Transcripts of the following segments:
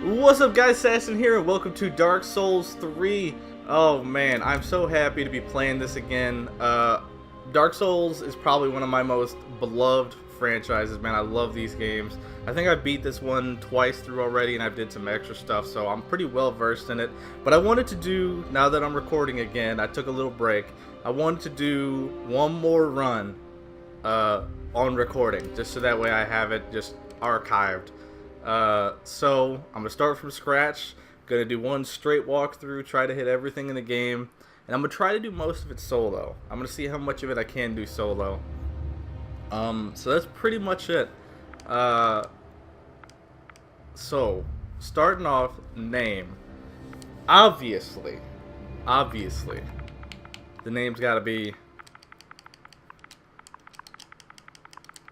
What's up guys, Assassin here and welcome to Dark Souls 3. Oh man, I'm so happy to be playing this again. Dark Souls is probably one of my most beloved franchises, man. I love these games. I think I beat this one twice through already and I did some extra stuff, so I'm pretty well versed in it. But I wanted to do, now that I'm recording again, I took a little break. I wanted to do one more run on recording, just so that way I have it just archived. So I'm gonna start from scratch. Gonna do one straight walkthrough, try to hit everything in the game, and I'm gonna try to do most of it solo. I'm gonna see how much of it I can do solo. So that's pretty much it. So starting off, name. Obviously, the name's gotta be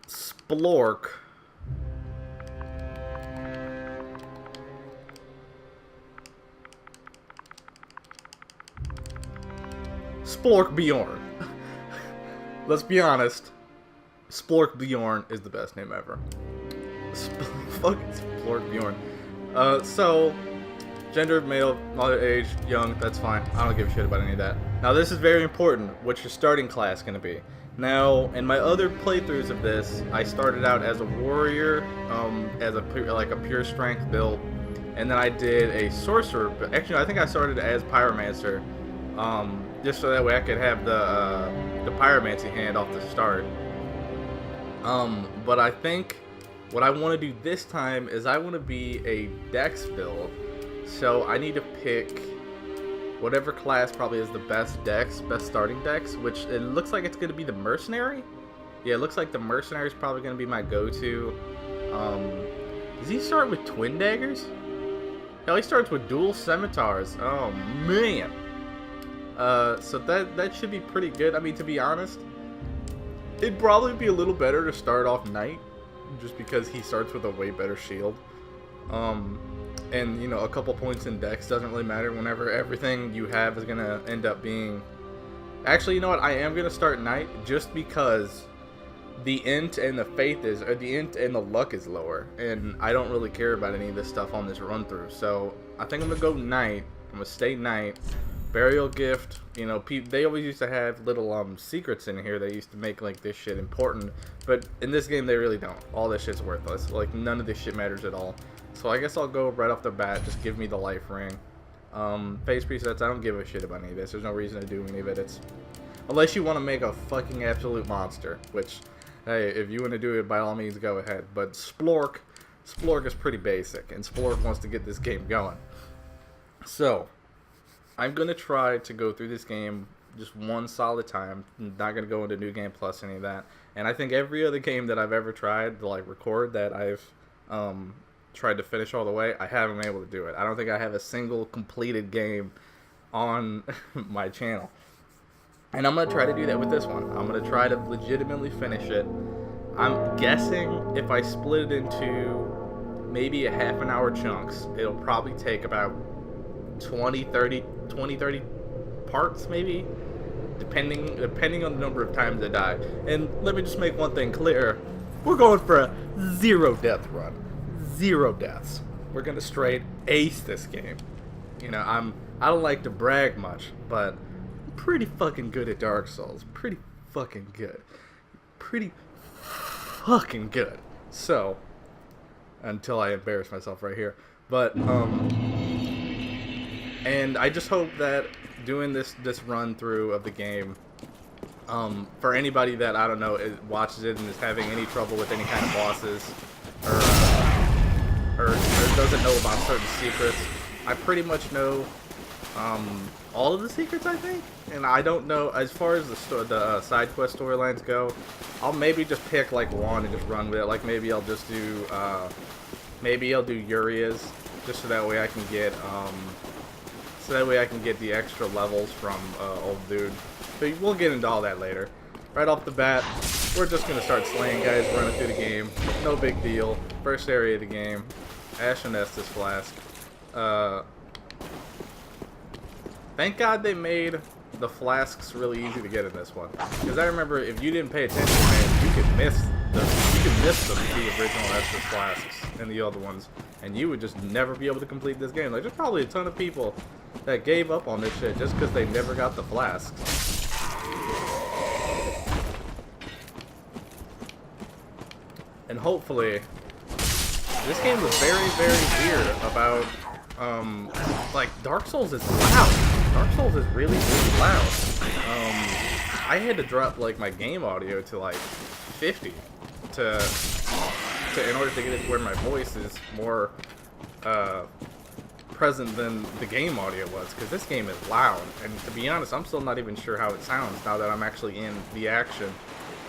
Splork. Splork Bjorn. Let's be honest. Splork Bjorn is the best name ever. Fucking Splork Bjorn. So, gender, male, mother, age, young, that's fine. I don't give a shit about any of that. Now, this is very important. What's your starting class gonna be? Now, in my other playthroughs of this, I started out as a warrior, as a pure strength build, and then I did a sorcerer. But actually, I think I started as pyromancer. Just so that way I could have the pyromancy hand off the start. But I think what I want to do this time is I want to be a dex build. So I need to pick whatever class probably is the best starting dex, which it looks like it's going to be the mercenary. Yeah, it looks like the mercenary is probably going to be my go-to. Does he start with twin daggers? Hell, he starts with dual scimitars. Oh, man. So that should be pretty good. I mean, to be honest, it'd probably be a little better to start off knight, just because he starts with a way better shield. And you know, a couple points in dex doesn't really matter whenever everything you have is gonna end up being. Actually, you know what? I am gonna start knight just because the int and the faith is, or the int and the luck is lower, and I don't really care about any of this stuff on this run through. So I think I'm gonna go knight. I'm gonna stay knight. Burial gift, you know, they always used to have little secrets in here that used to make like this shit important, but in this game they really don't. All this shit's worthless. Like, none of this shit matters at all. So I guess I'll go right off the bat. Just give me the life ring. Face presets, I don't give a shit about any of this. There's no reason to do any of it. It's unless you want to make a fucking absolute monster, which, hey, if you want to do it, by all means go ahead. But Splork is pretty basic, and Splork wants to get this game going. So I'm going to try to go through this game just one solid time. I'm not going to go into New Game Plus, any of that. And I think every other game that I've ever tried to like record that I've tried to finish all the way, I haven't been able to do it. I don't think I have a single completed game on my channel. And I'm going to try to do that with this one. I'm going to try to legitimately finish it. I'm guessing if I split it into maybe a half an hour chunks, it'll probably take about 20, 30 parts, maybe, depending on the number of times I die. And let me just make one thing clear: we're going for a 0 death run, 0 deaths. We're gonna straight ace this game. You know, I don't like to brag much, but I'm pretty fucking good at Dark Souls. Pretty fucking good. So, until I embarrass myself right here, but and I just hope that doing this run through of the game, for anybody that, I don't know, watches it and is having any trouble with any kind of bosses, or doesn't know about certain secrets, I pretty much know all of the secrets, I think. And I don't know, as far as the side quest storylines go, I'll maybe just pick like one and just run with it. Like maybe I'll just do Uria's, just so that way I can get the extra levels from old dude. But we'll get into all that later. Right off the bat, we're just gonna start slaying guys, running through the game. No big deal. First area of the game, Ashen Estus Flask. Thank God they made the flasks really easy to get in this one, because I remember if you didn't pay attention, man, you could miss missed the original Estus flasks and the other ones, and you would just never be able to complete this game. Like, there's probably a ton of people that gave up on this shit just because they never got the flasks. And hopefully, this game was very, very weird about, like, Dark Souls is loud. Dark Souls is really, really loud. I had to drop, like, my game audio to, like, 50 in order to get it to where my voice is more, present than the game audio was, because this game is loud. And to be honest, I'm still not even sure how it sounds now that I'm actually in the action.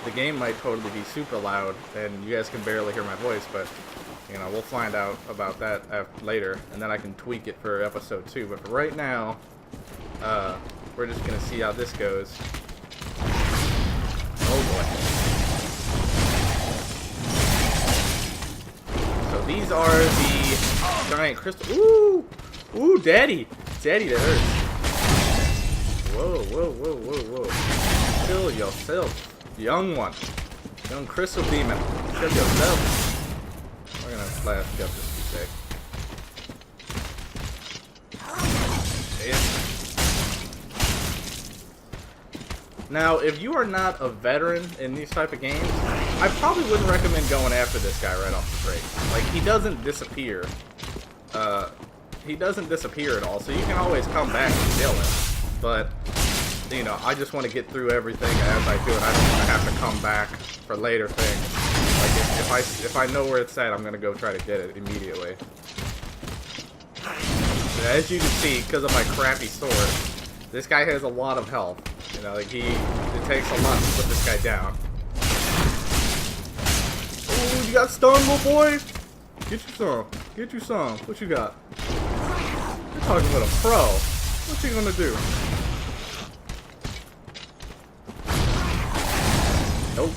The game might totally be super loud, and you guys can barely hear my voice, but, you know, we'll find out about that later, and then I can tweak it for episode 2. But for right now, we're just gonna see how this goes. Oh boy. So these are the giant crystal. Ooh! Ooh, daddy! Daddy, that hurts. Whoa, whoa, whoa, whoa, whoa. Kill yourself. Young one. Young crystal demon. Kill yourself. We're gonna flash up just a sec. Now, if you are not a veteran in these type of games, I probably wouldn't recommend going after this guy right off the break. Like, he doesn't disappear. He doesn't disappear at all, so you can always come back and kill him. But, you know, I just want to get through everything as I do it. I don't want to have to come back for later things. Like, if I know where it's at, I'm gonna go try to get it immediately. But as you can see, because of my crappy sword, this guy has a lot of health. You know, like, it takes a lot to put this guy down. Ooh, you got stunned, little boy? Get you some. Get you some. What you got? You're talking with a pro. What you gonna do? Nope.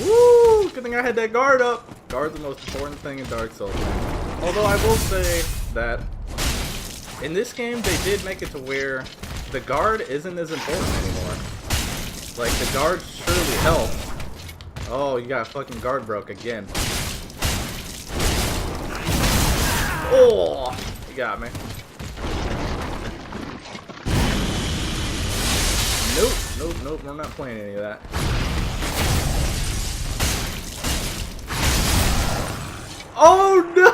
Woo! Good thing I had that guard up. Guard's the most important thing in Dark Souls, man. Although I will say that in this game, they did make it to where the guard isn't as important anymore. Like, the guard surely helps. Oh, you got fucking guard broke again. Oh! You got me. Nope, nope, nope, we're not playing any of that. Oh no!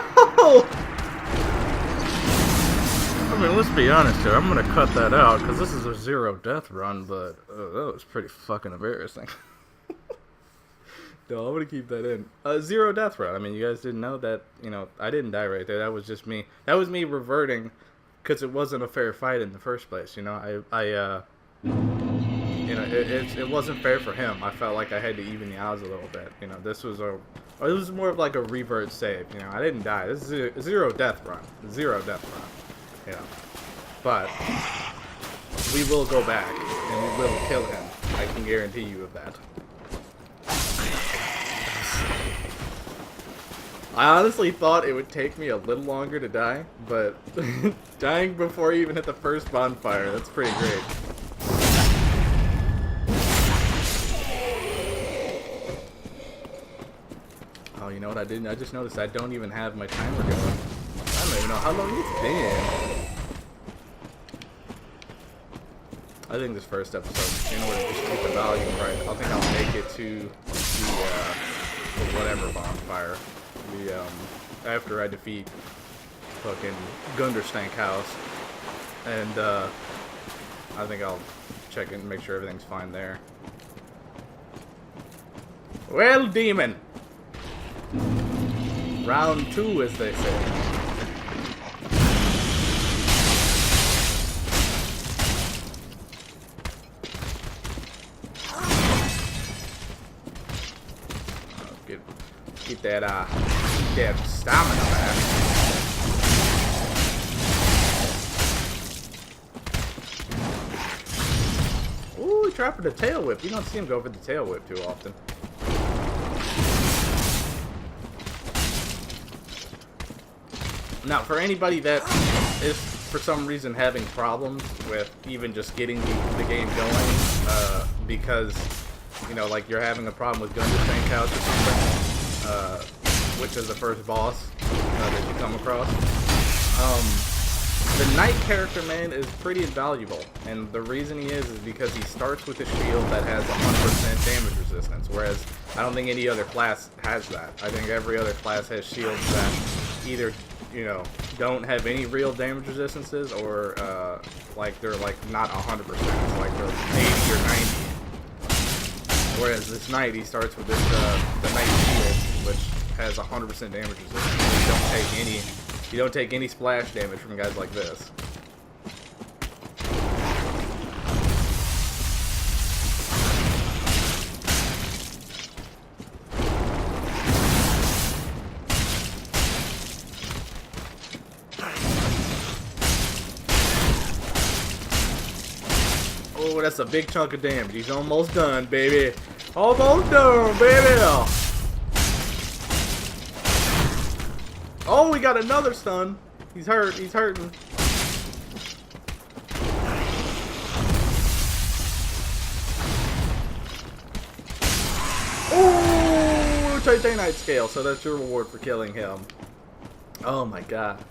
I mean, let's be honest here, I'm gonna cut that out, because this is a zero death run, but that was pretty fucking embarrassing. No, I'm gonna keep that in. Zero death run. I mean, you guys didn't know that, you know, I didn't die right there. That was just me. That was me reverting, because it wasn't a fair fight in the first place, you know? You know, it wasn't fair for him. I felt like I had to even the odds a little bit. You know, this was it was more of like a revert save. You know, I didn't die. This is a zero death run. Zero death run. You know, but we will go back and we will kill him. I can guarantee you of that. I honestly thought it would take me a little longer to die, but dying before you even hit the first bonfire, that's pretty great. Oh, you know what I didn't? I just noticed I don't even have my timer going. I don't even know how long it's been. I think this first episode, in order to just keep the volume right, I think I'll make it to the whatever bonfire. After I defeat fucking Gunderstank House, and I think I'll check it and make sure everything's fine there. Well, demon, round 2, as they say. Get that stamina back. Ooh, he tried for the tail whip. You don't see him go for the tail whip too often. Now, for anybody that is for some reason having problems with even just getting the game going, because, you know, like you're having a problem with Gunderstank Couch or something, which is the first boss that you come across. The knight character, man, is pretty invaluable, and the reason he is because he starts with a shield that has 100% damage resistance, whereas I don't think any other class has that. I think every other class has shields that either, you know, don't have any real damage resistances, or like they're like not 100%, like they're 80 or 90. Whereas this knight, he starts with this the knight shield, which has 100% damage resistance. You don't take any splash damage from guys like this. Oh, that's a big chunk of damage. He's almost done, baby. Almost done, baby. Oh, we got another stun. He's hurt. He's hurting. Oh, Titanite scale. So that's your reward for killing him. Oh my god.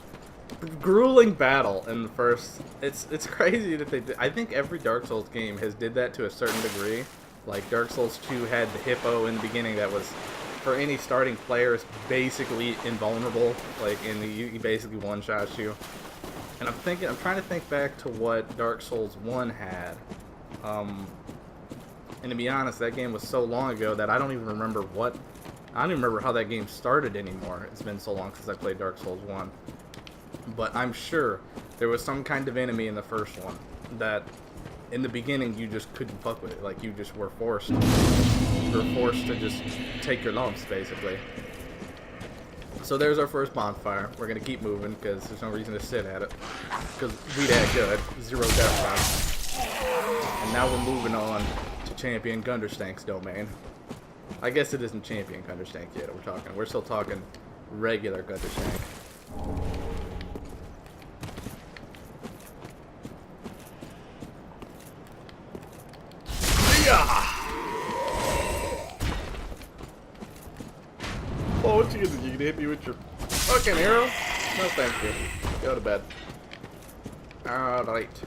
Grueling battle in the first. It's crazy that they did. I think every Dark Souls game has did that to a certain degree. Like Dark Souls 2 had the hippo in the beginning that was, for any starting player, is basically invulnerable. Like, he basically one-shots you. And I'm trying to think back to what Dark Souls 1 had. And to be honest, that game was so long ago that I don't even remember how that game started anymore. It's been so long since I played Dark Souls 1. But I'm sure there was some kind of enemy in the first one that, in the beginning, you just couldn't fuck with it. Like, you just were forced. You were forced to just take your lumps, basically. So there's our first bonfire. We're gonna keep moving because there's no reason to sit at it. Because we that good. 0 death time. And now we're moving on to Champion Gunderstank's domain. I guess it isn't Champion Gunderstank yet. We're still talking regular Gunderstank. Oh, what you gonna hit me with your fucking arrow? No, thank you. Go to bed. Alright.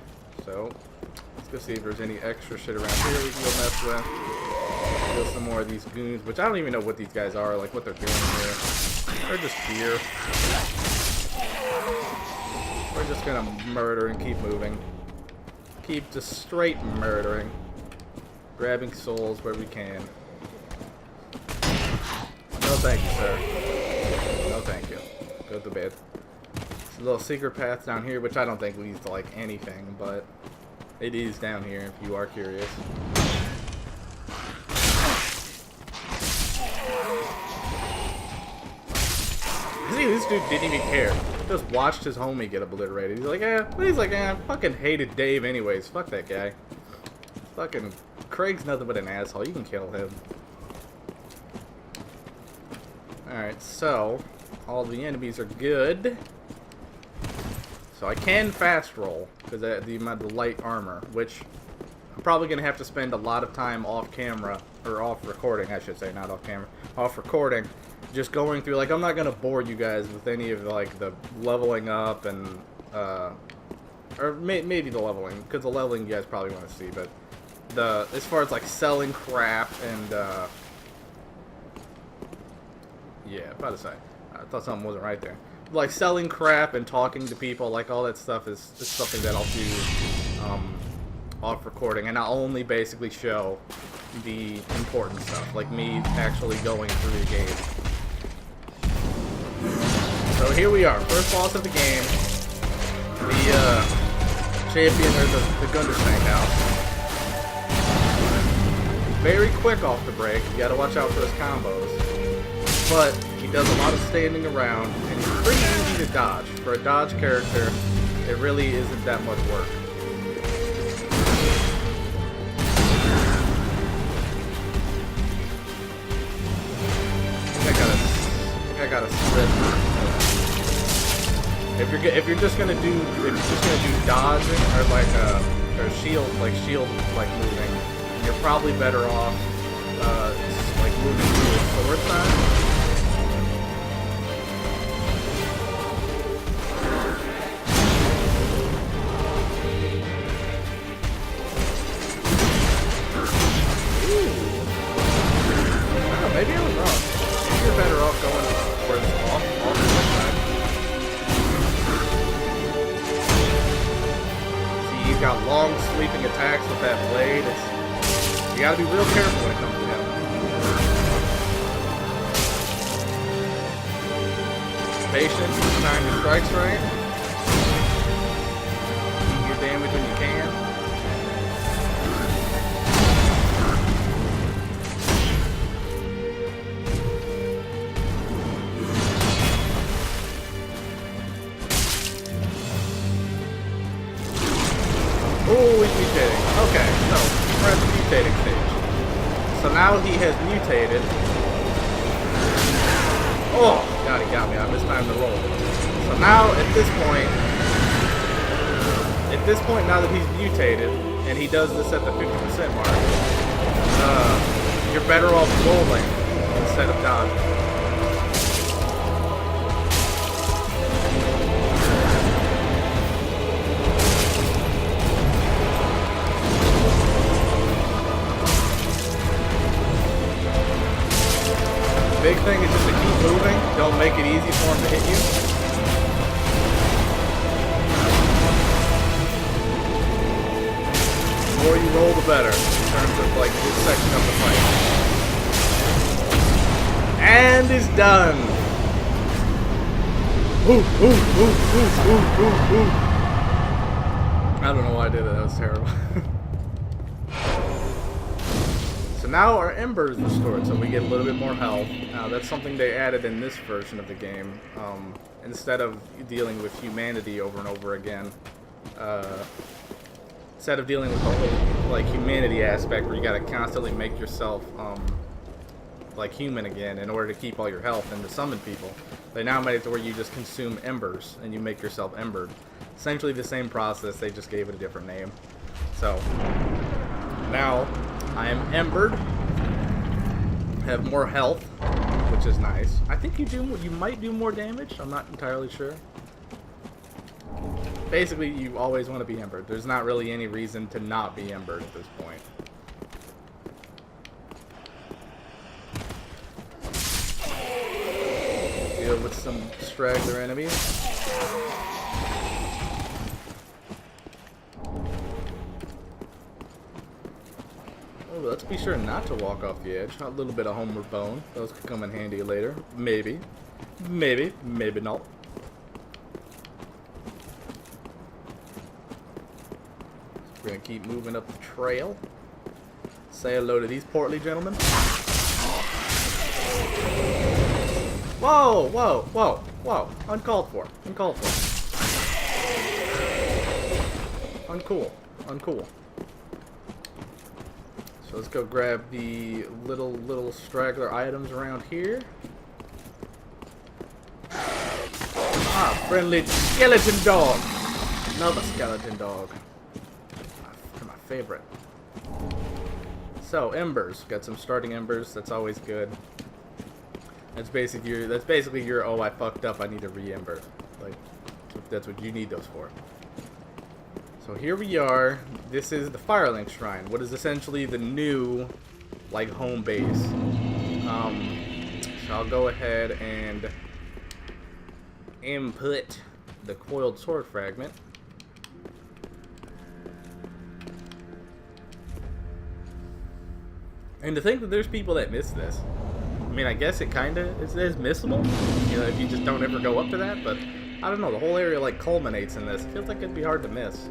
So, let's go see if there's any extra shit around here we can go mess with. Kill some more of these goons, which I don't even know what these guys are, like what they're doing here. They're just here. We're just gonna murder and keep moving. Keep just straight murdering. Grabbing souls where we can. No thank you, sir. No thank you. Go to bed. There's a little secret path down here, which I don't think leads to, like, anything, but it is down here if you are curious. See, this dude didn't even care. Just watched his homie get obliterated. He's like, I fucking hated Dave anyways. Fuck that guy. Fucking Craig's nothing but an asshole. You can kill him. Alright, so all the enemies are good. So I can fast roll because I have the light armor, which I'm probably going to have to spend a lot of time off camera, or off recording, I should say, not off camera, off recording, just going through. Like, I'm not going to bore you guys with any of, like, the leveling up and, or maybe the leveling, because the leveling you guys probably want to see, but as far as, like, selling crap and, yeah, about to say. I thought something wasn't right there. Like, selling crap and talking to people, like, all that stuff is something that I'll do off recording. And I'll only basically show the important stuff, like me actually going through the game. So here we are, first boss of the game. The champion, or the Gunderstank house. Very quick off the break. You gotta watch out for his combos. But he does a lot of standing around, and he's pretty easy to dodge. For a dodge character, it really isn't that much work. I gotta slip. If you're just gonna do dodging or like or shield like moving, you're probably better off like moving through his sword side. Maybe I was wrong. Maybe you're better off going for the off this side. See, he's got long sweeping attacks with that blade. You gotta be real careful when it comes to him. Patience, time your strikes right. Eat your damage when you can. Oh, he's mutating. Okay, so we're at the mutating stage. So now he has mutated. Oh, God, he got me. I mistimed the roll. So now, at this point, now that he's mutated, and he does this at the 50% mark, you're better off rolling instead of dodging. Big thing is just to keep moving. Don't make it easy for him to hit you. The more you roll, the better in terms of like this section of the fight. And it's done. Ooh, ooh, ooh, ooh, ooh, ooh, ooh. I don't know why I did that. That was terrible. Now our Ember is restored, so we get a little bit more health. That's something they added in this version of the game. Instead of dealing with humanity over and over again, instead of dealing with the whole like humanity aspect where you gotta constantly make yourself like human again in order to keep all your health and to summon people, they now made it to where you just consume embers and you make yourself embered. Essentially the same process, they just gave it a different name. So now I am embered, have more health, which is nice. I think you might do more damage. I'm not entirely sure. Basically, you always want to be embered. There's not really any reason to not be embered at this point. Deal with some straggler enemies. Let's be sure not to walk off the edge. A little bit of homeward bone. Those could come in handy later. Maybe. Maybe. Maybe not. We're going to keep moving up the trail. Say hello to these portly gentlemen. Whoa! Whoa! Whoa! Whoa! Uncalled for. Uncalled for. Uncool. Uncool. So let's go grab the little straggler items around here. Ah, friendly skeleton dog. Another skeleton dog. My favorite. So embers. Got some starting embers. That's always good. That's basically your oh I fucked up. I need to re-ember. Like that's what you need those for. So here we are. This is the Firelink Shrine, what is essentially the new, like, home base. So I'll go ahead and input the coiled sword fragment. And to think that there's people that miss this. I mean, I guess it kind of is missable, you know, if you just don't ever go up to that, but I don't know, the whole area, like, culminates in this. It feels like it'd be hard to miss.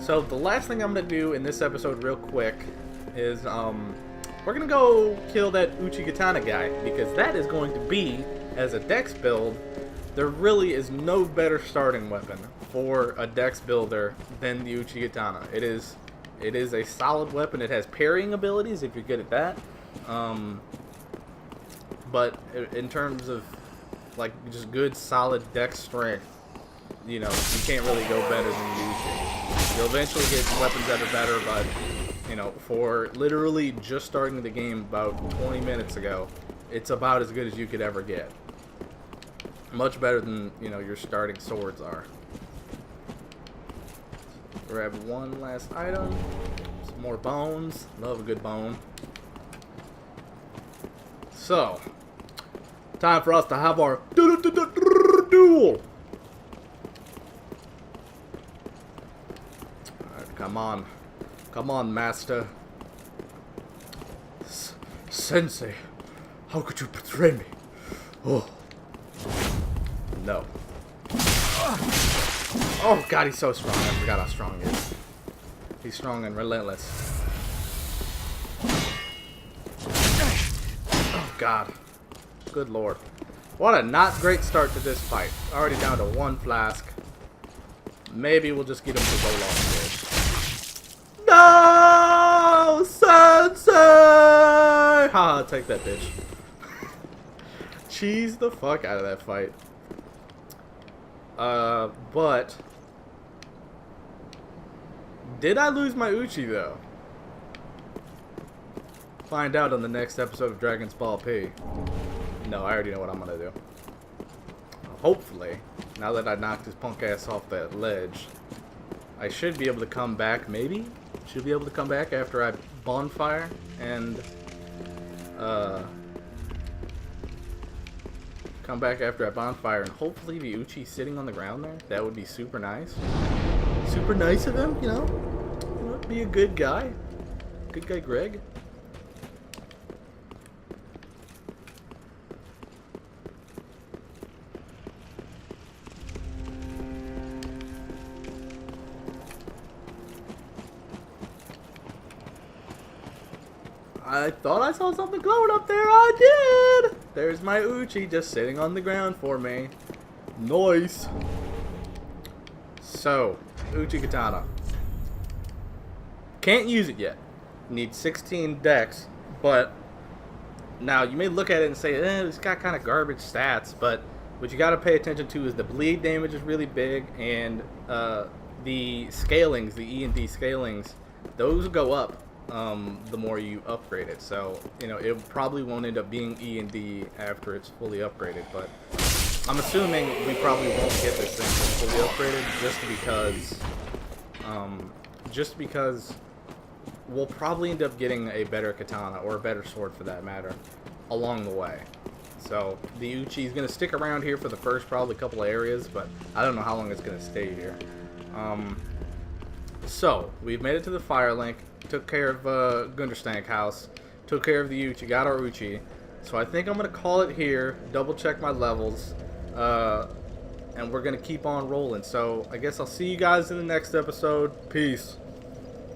So the last thing I'm going to do in this episode real quick is we're going to go kill that Uchigatana guy, because that is going to be, as a dex build, there really is no better starting weapon for a dex builder than the Uchigatana. It is a solid weapon. It has parrying abilities if you're good at that. But in terms of like just good solid dex strength, you know, you can't really go better than Uchi. You'll eventually get weapons that are better, but, you you know, for literally just starting the game about 20 minutes ago, it's about as good as you could ever get. Much better than, you know, your starting swords are. Grab one last item. Some more bones. Love a good bone. So, time for us to have our duel. Alright, come on. Come on, master. Sensei, how could you betray me? Oh. No. Oh god, he's so strong. I forgot how strong he is. He's strong and relentless. Oh god. Good lord. What a not great start to this fight. Already down to 1 flask. Maybe we'll just get him to roll off this. No! Sensei! Haha, take that, bitch. Cheese the fuck out of that fight. But did I lose my Uchi though? Find out on the next episode of Dragon's Ball P. No, I already know what I'm gonna do. Hopefully, now that I knocked his punk ass off that ledge, I should be able to come back, maybe? Should be able to come back after I bonfire and, come back after I bonfire and hopefully the Uchi's sitting on the ground there. That would be super nice. Super nice of him, you know? You know, be a good guy. Good guy Greg. I thought I saw something glowing up there. I did! There's my Uchi just sitting on the ground for me. Nice. So, Uchi Katana. Can't use it yet. Need 16 dex, but now you may look at it and say, it's got kind of garbage stats, but what you got to pay attention to is the bleed damage is really big, and the scalings, the E and D scalings, those go up the more you upgrade it. So, you know, it probably won't end up being E and D after it's fully upgraded, but I'm assuming we probably won't get this thing fully upgraded just because we'll probably end up getting a better katana, or a better sword for that matter, along the way. So the Uchi is going to stick around here for the first probably couple of areas, but I don't know how long it's going to stay here. So we've made it to the Firelink, took care of Gunderstank house, took care of the Uchi, got our Uchi. So I think I'm going to call it here, double check my levels, and we're going to keep on rolling. So I guess I'll see you guys in the next episode. Peace.